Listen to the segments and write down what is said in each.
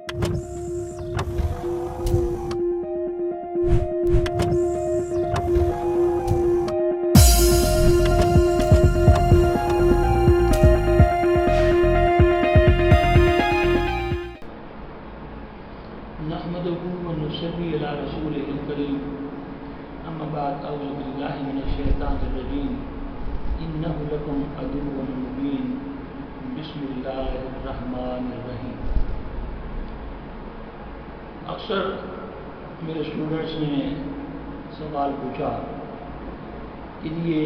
نحمده ونصلي على رسوله الكريم اما بعد اعوذ بالله من الشیطان الرجیم انه لکم عدو مبین بسم اللہ الرحمن الرحیم۔ اکثر میرے اسٹوڈنٹس نے سوال پوچھا کہ یہ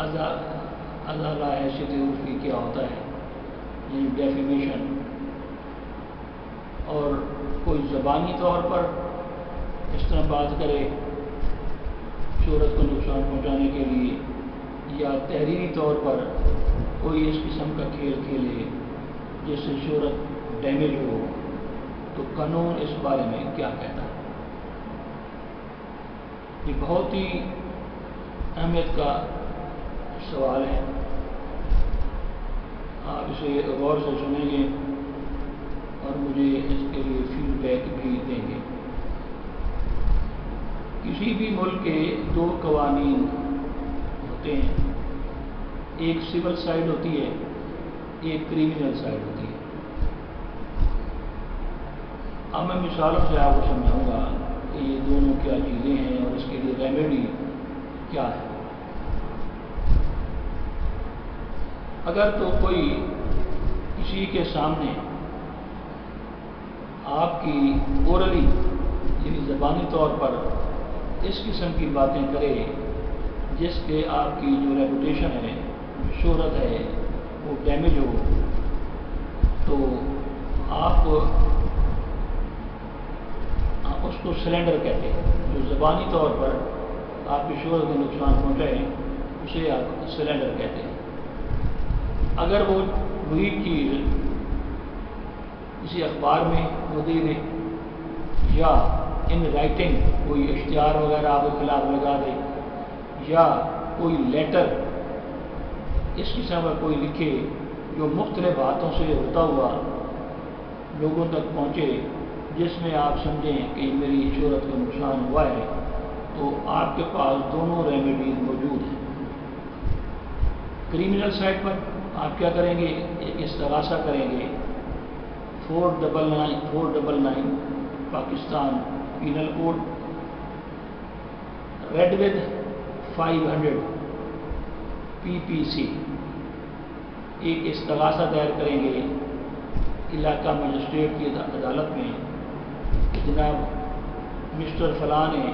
ازالہ حیثیت عرفی کیا ہوتا ہے، یعنی ڈیفیمیشن، اور کوئی زبانی طور پر اس طرح بات کرے شہرت کو نقصان پہنچانے کے لیے، یا تحریری طور پر کوئی اس قسم کا کھیل کھیلے جس سے شہرت ڈیمیج ہو، تو قانون اس بارے میں کیا کہتا ہے؟ یہ بہت ہی اہمیت کا سوال ہے، آپ اسے غور سے سنیں گے اور مجھے اس کے لیے فیڈ بیک بھی دیں گے۔ کسی بھی ملک کے دو قوانین ہوتے ہیں، ایک سول سائڈ ہوتی ہے، ایک کریمنل سائڈ ہوتی ہے۔ اب میں مثالوں سے آپ کو سمجھاؤں گا کہ یہ دونوں کیا چیزیں ہیں اور اس کے لیے ریمیڈی کیا ہے۔ اگر تو کوئی کسی کے سامنے آپ کی اورلی یعنی زبانی طور پر اس قسم کی باتیں کرے جس کے آپ کی جو ریپوٹیشن ہے، شہرت ہے، وہ ڈیمیج ہو، تو آپ اس کو سلینڈر کہتے ہیں۔ جو زبانی طور پر آپ کی شہرت کو نقصان پہنچائے اسے آپ سلینڈر کہتے ہیں۔ اگر وہ وہی چیز کسی اخبار میں وہ دے دے یا ان رائٹنگ کوئی اشتہار وغیرہ آپ کے خلاف لگا دے، یا کوئی لیٹر اس قسم کا کوئی لکھے جو مختلف ہاتھوں سے ہوتا ہوا لوگوں تک پہنچے، جس میں آپ سمجھیں کہ میری شہرت کو نقصان ہوا ہے، تو آپ کے پاس دونوں ریمیڈیز موجود ہیں۔ کریمنل سائٹ پر آپ کیا کریں گے؟ ایک استغاثہ کریں گے 499 Pakistan penal code, read with 500 PPC، ایک استغاثہ دائر کریں گے علاقہ مجسٹریٹ کی عدالت میں کہ جناب مسٹر فلاں نے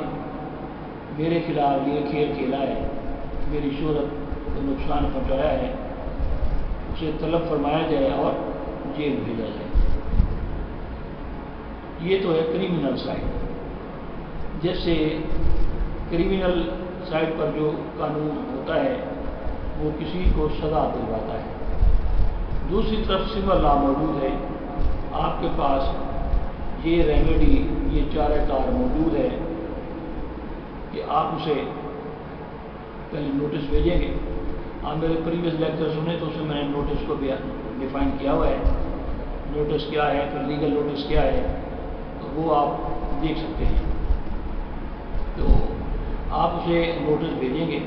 میرے خلاف یہ کھیل کھیلا ہے، میری شہرت کو نقصان پہنچایا ہے، اسے طلب فرمایا جائے اور جیل بھیجا جائے۔ یہ تو ہے کریمنل سائڈ، جیسے کریمنل سائڈ پر جو قانون ہوتا ہے وہ کسی کو سزا دلواتا ہے۔ دوسری طرف سول لا موجود ہے، آپ کے پاس یہ ریمیڈی، یہ چارہ کار موجود ہے کہ آپ اسے پہلے نوٹس بھیجیں گے۔ آپ میرے پریویس لیکچر سنیں تو اس میں نے نوٹس کو بھی ڈیفائن کیا ہوا ہے، نوٹس کیا ہے، پھر لیگل نوٹس کیا ہے، تو وہ آپ دیکھ سکتے ہیں۔ تو آپ اسے نوٹس بھیجیں گے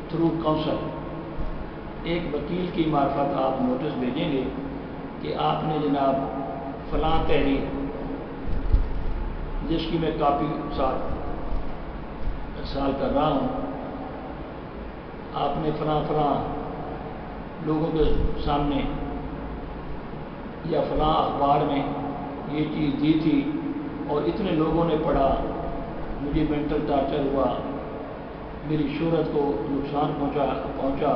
تھرو کاؤنسل، ایک وکیل کی معرفت آپ نوٹس بھیجیں گے کہ آپ نے جناب فلاں تحریر جس کی میں کاپی ساتھ ارسال کر رہا ہوں، آپ نے فلاں لوگوں کے سامنے یا فلاں اخبار میں یہ چیز دی تھی اور اتنے لوگوں نے پڑھا، مجھے مینٹل ٹارچر ہوا، میری شہرت کو نقصان پہنچا،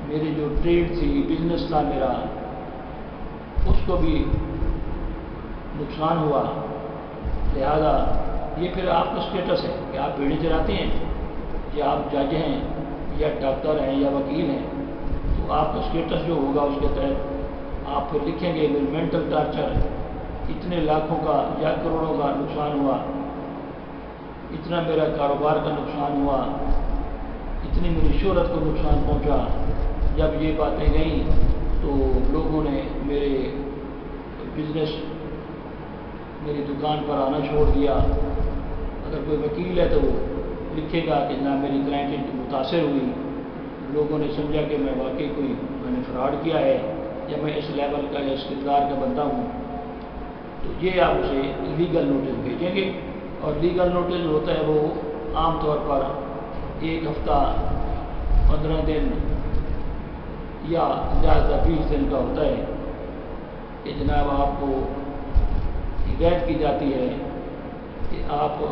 میری جو ٹریڈ تھی، بزنس تھا میرا، اس کو بھی نقصان ہوا۔ لہذا یہ پھر آپ کا اسٹیٹس ہے کہ آپ بیڑی چلاتے ہیں یا آپ جج ہیں یا ڈاکٹر ہیں یا وکیل ہیں، تو آپ کا اسٹیٹس جو ہوگا اس کے تحت آپ پھر لکھیں گے میری مینٹل ٹارچر، اتنے لاکھوں کا یا کروڑوں کا نقصان ہوا، اتنا میرا کاروبار کا نقصان ہوا، اتنی میری شہرت کو نقصان پہنچا۔ جب یہ باتیں گئیں تو لوگوں نے میرے بزنس میری دکان پر آنا چھوڑ دیا. اگر کوئی وکیل ہے تو وہ لکھے گا کہ جناب میری کلائنٹ متاثر ہوئی, لوگوں نے سمجھا کہ میں واقعی میں نے فراڈ کیا ہے یا میں اس لیول کا یا اس کردار کا بندہ ہوں, تو یہ آپ اسے لیگل نوٹس بھیجیں گے. اور لیگل نوٹس جو ہوتا ہے وہ عام طور پر 1 ہفتہ 15 دن یا زیادہ 20 دن کا ہوتا ہے کہ جناب آپ کو ہدایت کی جاتی ہے کہ آپ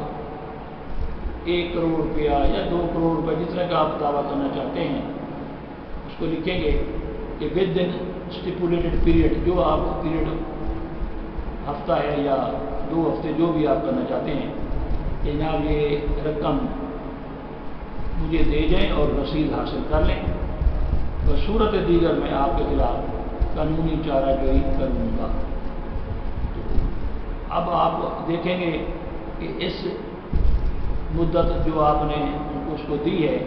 1 کروڑ روپیہ یا 2 کروڑ روپیہ جتنے کا آپ دعویٰ کرنا چاہتے ہیں اس کو لکھیں گے کہ ود ان اسٹیپولیٹڈ پیریڈ, جو آپ پیریڈ ہفتہ ہے یا 2 ہفتے جو بھی آپ کرنا چاہتے ہیں, کہ جناب یہ رقم مجھے دے جائیں اور رسید حاصل کر لیں. بصورت دیگر میں آپ کے خلاف قانونی چارہ جوئی کروں گا. تو اب آپ دیکھیں گے کہ اس مدت جو آپ نے اس کو دی ہے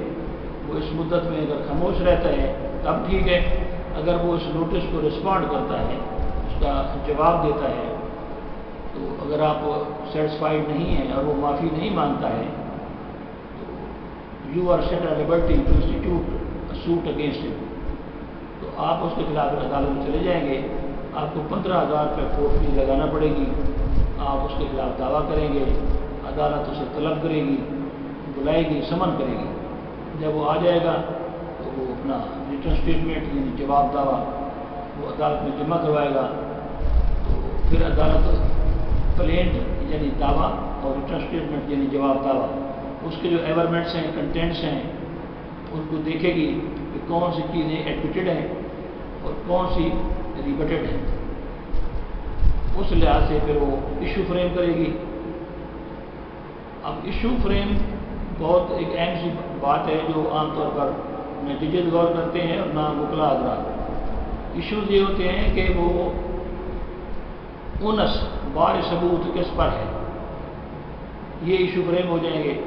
وہ اس مدت میں اگر خاموش رہتا ہے تب ٹھیک ہے. اگر وہ اس نوٹس کو رسپونڈ کرتا ہے, اس کا جواب دیتا ہے, تو اگر آپ سیٹسفائیڈ نہیں ہیں اور وہ معافی نہیں مانگتا ہے تو you are set at liberty to institute suit against ہم. تو آپ اس کے خلاف عدالت میں چلے جائیں گے, آپ کو 15,000 روپے کورٹ فیس لگانا پڑے گی. آپ اس کے خلاف دعویٰ کریں گے, عدالت اسے طلب کرے گی, بلائے گی, سمن کرے گی. جب وہ آ جائے گا تو وہ اپنا ریٹرن اسٹیٹمنٹ یعنی جواب دعویٰ وہ عدالت میں جمع کروائے گا. تو پھر عدالت پلینٹ یعنی دعویٰ اور ریٹرن اسٹیٹمنٹ یعنی جواب دعویٰ اس کے جو ایورمنٹس ہیں, کنٹینٹس ہیں, ان کو دیکھے گی کہ کون سی چیزیں ایڈمیٹڈ ہیں اور کون سی ریبٹڈ ہیں. اس لحاظ سے پھر وہ ایشو فریم کرے گی. اب ایشو فریم بہت ایک اہم سی بات ہے جو عام طور پر نہ ججز غور کرتے ہیں اور نہ وکلا حضرات. ایشوز یہ ہوتے ہیں کہ وہ اونس بار ثبوت کس پر ہے, یہ ایشو فریم ہو جائیں گے.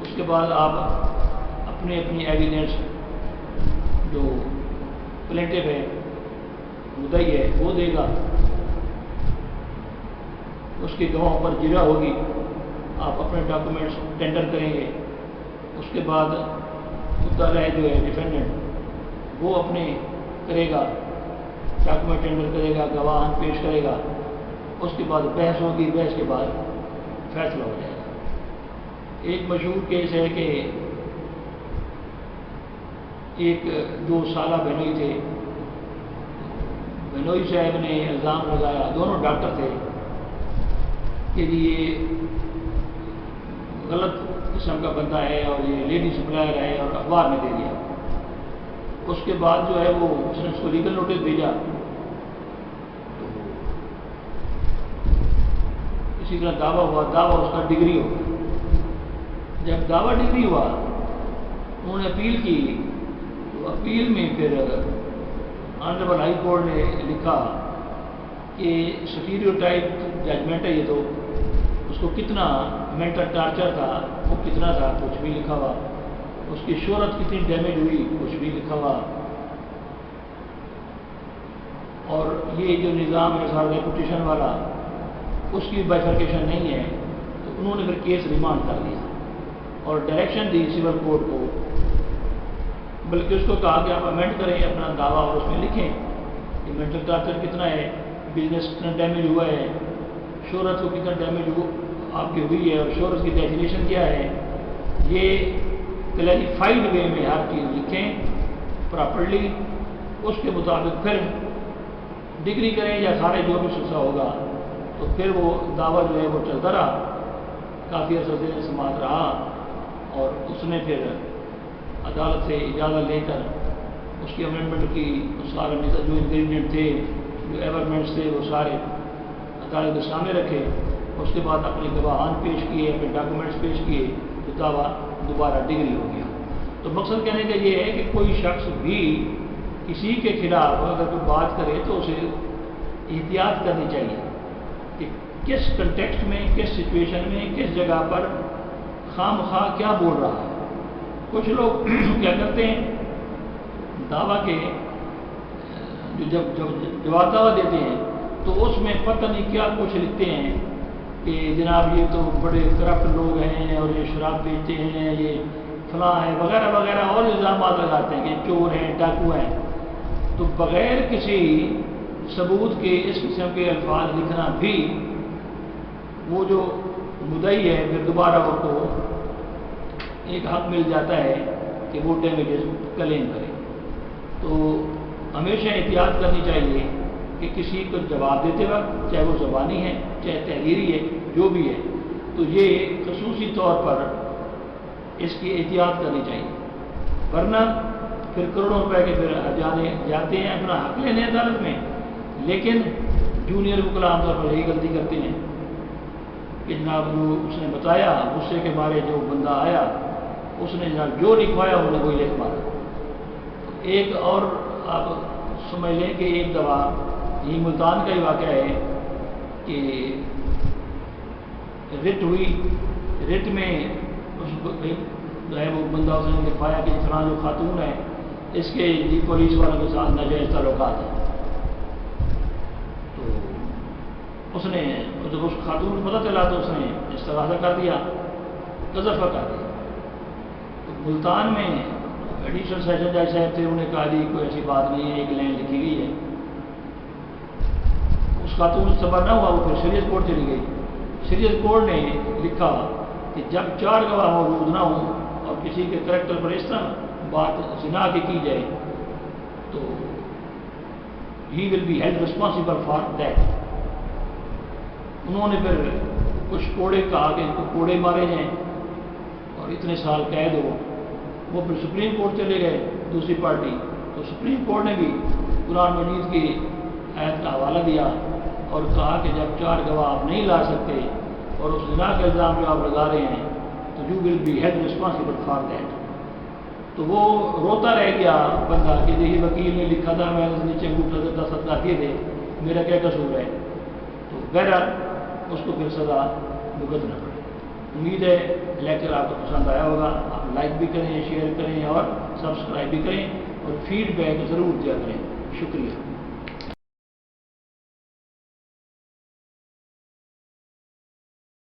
اس کے بعد آپ اپنی ایویڈنس جو پلینٹیو ہے, مدعی ہے, وہ دے گا, اس کے گواہوں پر جرا ہوگی. آپ اپنے ڈاکومنٹس ٹینڈر کریں گے. اس کے بعد مدعا جو ہے ڈیفینڈنٹ وہ اپنے کرے گا, ڈاکومنٹ ٹینڈر کرے گا, گواہان پیش کرے گا. اس کے بعد بحث ہوگی, بحث کے بعد فیصلہ ہو جائے گا. ایک مشہور کیس ہے کہ ایک 2 سالہ بہنوئی تھے. بہنوئی صاحب نے الزام لگایا, دونوں ڈاکٹر تھے, کہ یہ غلط قسم کا بندہ ہے اور یہ لیڈی سپلائر ہے, اور اخبار میں دے دیا. اس کے بعد جو ہے وہ اس نے اس کو لیگل نوٹس بھیجا. اسی طرح دعویٰ ہوا, دعویٰ اس کا ڈگری ہو. جب دعویٰ ڈگری ہوا انہوں نے اپیل کی, تو اپیل میں پھر آنریبل ہائی کورٹ نے لکھا کہ سٹیریوٹائپ ججمنٹ ہے یہ, تو اس کو کتنا مینٹل ٹارچر تھا وہ کتنا تھا کچھ بھی لکھا ہوا, اس کی شہرت کتنی ڈیمیج ہوئی کچھ بھی لکھا ہوا. اور یہ جو نظام ہے سارا ریپوٹیشن والا اس کی بائفرکیشن نہیں ہے. تو انہوں نے پھر کیس ریمانڈ کر دیا اور ڈائریکشن دی سول کورٹ کو, بلکہ اس کو کہا کہ آپ امینڈ کریں اپنا دعویٰ اور اس میں لکھیں کہ مینٹل ٹارچر کتنا ہے, بزنس کتنا ڈیمیج ہوا ہے, شہرت کو کتنا ڈیمیج آپ کی ہوئی ہے, اور شہرت کی ڈیفینیشن کیا ہے. یہ کلیریفائڈ وے میں ہر چیز لکھیں پراپرلی. اس کے مطابق پھر ڈگری کریں یا سارے جو بھی سلسلہ ہوگا, تو پھر وہ دعویٰ جو ہے وہ چلتا رہا, کافی عرصہ سے سماعت رہا. اور اس نے پھر عدالت سے اجازت لے کر اس کی امینڈمنٹ کی, سارے جو انگریڈینٹ تھے, جو ایورمنٹس تھے, وہ سارے عدالت کے سامنے رکھے. اس کے بعد اپنے گواہان پیش کیے, اپنے ڈاکومنٹس پیش کیے, تو دعویٰ دوبارہ ڈگری ہو گیا. تو مقصد کہنے کا یہ ہے کہ کوئی شخص بھی کسی کے خلاف اگر کوئی بات کرے تو اسے احتیاط کرنی چاہیے کہ کس کنٹیکسٹ میں, کس سچویشن میں, کس جگہ پر خام خواہ کیا بول رہا ہے. کچھ لوگ کیا کرتے ہیں, دعویٰ کے جب جواب دعویٰ دیتے ہیں تو اس میں پتہ نہیں کیا کچھ لکھتے ہیں کہ جناب یہ تو بڑے کرپٹ لوگ ہیں اور یہ شراب بیچتے ہیں، یہ فلاں ہے وغیرہ وغیرہ، اور الزامات لگاتے ہیں کہ چور ہیں، ڈاکو ہیں۔ تو بغیر کسی ثبوت کے اس قسم کے الفاظ لکھنا بھی، وہ جو مدعی ہے پھر دوبارہ وہ کو ایک حق مل جاتا ہے کہ وہ ڈیمیجز کلیم کرے۔ تو ہمیشہ احتیاط کرنی چاہیے کہ کسی کو جواب دیتے وقت، چاہے وہ زبانی ہے چاہے تحریری ہے، جو بھی ہے، تو یہ خصوصی طور پر اس کی احتیاط کرنی چاہیے، ورنہ پھر کروڑوں روپے کے پھر جاتے ہیں اپنا حق لینے عدالت میں، لیکن جونیئر وکلا عام طور پر یہی غلطی کرتے ہیں کہ جناب جو اس نے بتایا، غصے کے مارے جو بندہ آیا اس نے جناب جو لکھوایا انہوں نے وہی لکھ مارا۔ ایک اور آپ سمجھ لیں کہ ایک دفعہ یہ ملتان کا ہی واقعہ ہے کہ رٹ ہوئی، رٹ میں اس جو ہے وہ بندہ اس نے لکھوایا کہ فلاں جو خاتون ہے اس کے جی پولیس والوں کے ساتھ ناجائز تعلقات ہیں۔ تو اس نے جب اس خاتون کو پتہ چلا تو اس نے استغاثہ کر دیا، قذف کر دیا۔ تو ملتان میں ایڈیشنل سیشن جج صاحب تھے، انہوں نے کہا جی کوئی ایسی بات نہیں ہے، ایک لائن لکھی گئی ہے۔ اس خاتون سے صبر نہ ہوا، وہ پھر شریعت کورٹ چلی گئی۔ شریعت کورٹ نے لکھا کہ جب 4 گواہ موجود نہ ہوں اور کسی کے کریکٹر پر اس طرح بات زنا کی جائے تو he will be held responsible for that. انہوں نے پھر کچھ کوڑے کہا کہ ان کو کوڑے مارے جائیں اور اتنے سال قید ہو۔ وہ پھر سپریم کورٹ چلے گئے دوسری پارٹی، تو سپریم کورٹ نے بھی قرآن مجید کی آیت کا حوالہ دیا اور کہا کہ جب 4 گواہ آپ نہیں لا سکتے اور اس زنا کا الزام جو آپ لگا رہے ہیں تو you will be held responsible for that. تو وہ روتا رہ گیا بندہ کہ دیکھیے وکیل نے لکھا تھا، میں نے نیچے انگوٹھا دیتا صدقہ دیے تھے، میرا کیا قصور ہے۔ تو بہرحال اس کو پھر سزا بھگتنا پڑی۔ امید ہے لیکچر آپ کو پسند آیا ہوگا، آپ لائک بھی کریں، شیئر کریں اور سبسکرائب بھی کریں اور فیڈ بیک ضرور دیا کریں۔ شکریہ۔